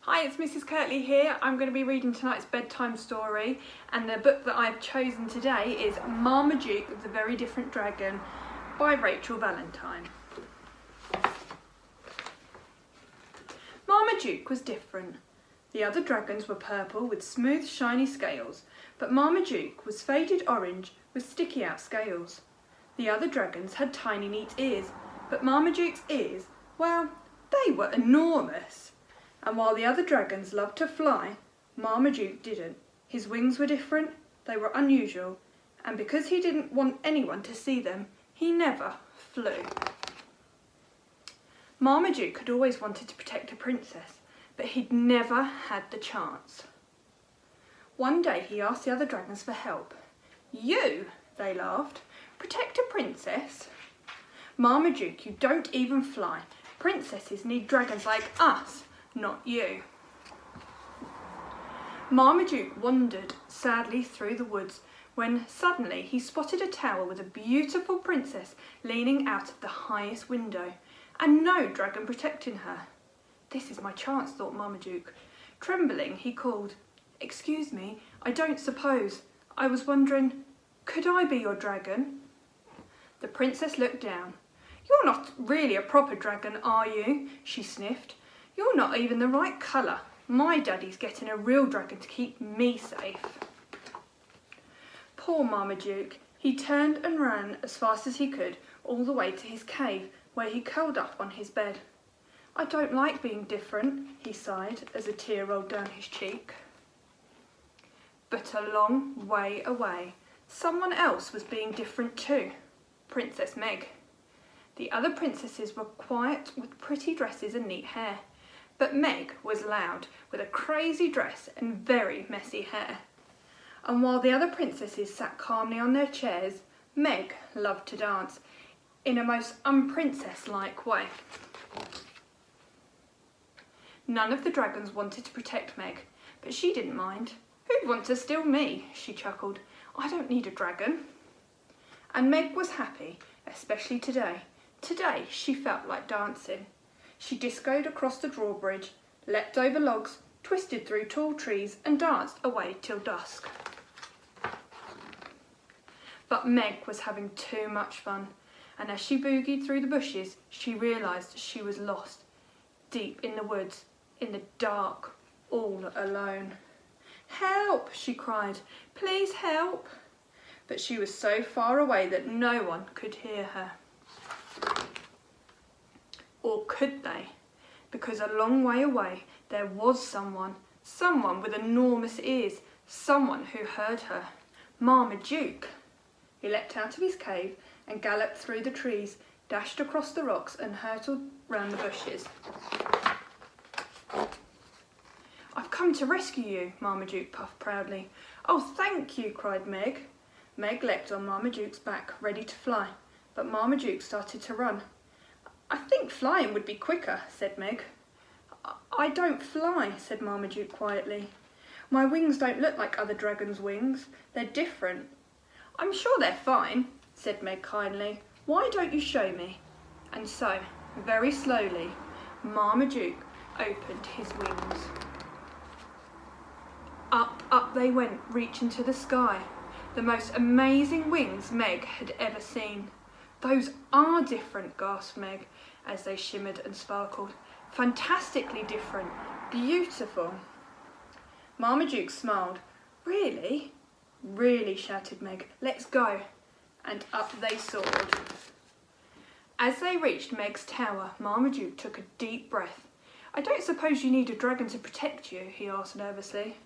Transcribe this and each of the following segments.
Hi, it's Mrs. Kirtley here. I'm going to be reading tonight's bedtime story, and the book that I've chosen today is Marmaduke, the Very Different Dragon by Rachel Valentine. Marmaduke was different. The other dragons were purple with smooth, shiny scales, but Marmaduke was faded orange with sticky out scales. The other dragons had tiny, neat ears, but Marmaduke's ears, well, they were enormous. And while the other dragons loved to fly, Marmaduke didn't. His wings were different, they were unusual, and because he didn't want anyone to see them, he never flew. Marmaduke had always wanted to protect a princess, but he'd never had the chance. One day he asked the other dragons for help. "You," they laughed, "protect a princess? Marmaduke, you don't even fly. Princesses need dragons like us, not you." Marmaduke wandered sadly through the woods when suddenly he spotted a tower with a beautiful princess leaning out of the highest window, and no dragon protecting her. "This is my chance," thought Marmaduke. Trembling, he called, "Excuse me, I don't suppose. I was wondering, could I be your dragon?" The princess looked down. "You're not really a proper dragon, are you?" she sniffed. "You're not even the right colour. My daddy's getting a real dragon to keep me safe." Poor Marmaduke. He turned and ran as fast as he could all the way to his cave, where he curled up on his bed. "I don't like being different," he sighed as a tear rolled down his cheek. But a long way away, someone else was being different too. Princess Meg. The other princesses were quiet with pretty dresses and neat hair. But Meg was loud, with a crazy dress and very messy hair. And while the other princesses sat calmly on their chairs, Meg loved to dance in a most unprincess-like way. None of the dragons wanted to protect Meg, but she didn't mind. "Who'd want to steal me?" she chuckled. "I don't need a dragon." And Meg was happy, especially today. Today she felt like dancing. She discoed across the drawbridge, leapt over logs, twisted through tall trees and danced away till dusk. But Meg was having too much fun, and as she boogied through the bushes, she realised she was lost, deep in the woods, in the dark, all alone. "Help!" she cried. "Please help!" But she was so far away that no one could hear her. Or could they? Because a long way away there was someone with enormous ears, someone who heard her. Marmaduke. He leapt out of his cave and galloped through the trees, dashed across the rocks and hurtled round the bushes. "I've come to rescue you," Marmaduke puffed proudly. "Oh, thank you," cried Meg. Meg leapt on Marmaduke's back, ready to fly, but Marmaduke started to run. "I think flying would be quicker," said Meg. "I don't fly," said Marmaduke quietly. "My wings don't look like other dragons' wings. They're different." "I'm sure they're fine," said Meg kindly. "Why don't you show me?" And so, very slowly, Marmaduke opened his wings. Up, up they went, reaching to the sky. The most amazing wings Meg had ever seen. "Those are different," gasped Meg, as they shimmered and sparkled. "Fantastically different. Beautiful." Marmaduke smiled. "Really?" "Really," shouted Meg. "Let's go." And up they soared. As they reached Meg's tower, Marmaduke took a deep breath. "I don't suppose you need a dragon to protect you?" he asked nervously.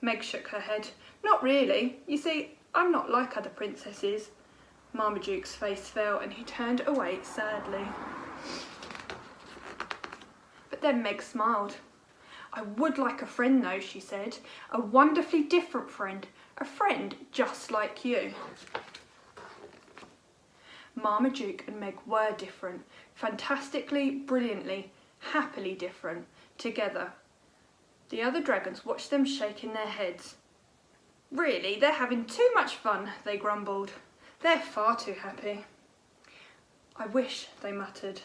Meg shook her head. "Not really. You see, I'm not like other princesses." Marmaduke's face fell and he turned away sadly. But then Meg smiled. "I would like a friend though," she said. "A wonderfully different friend. A friend just like you." Marmaduke and Meg were different. Fantastically, brilliantly, happily different. Together. The other dragons watched them shaking their heads. "Really, they're having too much fun," they grumbled. "They're far too happy." "I wish," they muttered,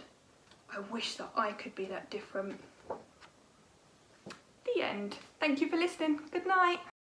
"I wish that I could be that different." end. Thank you for listening. Good night.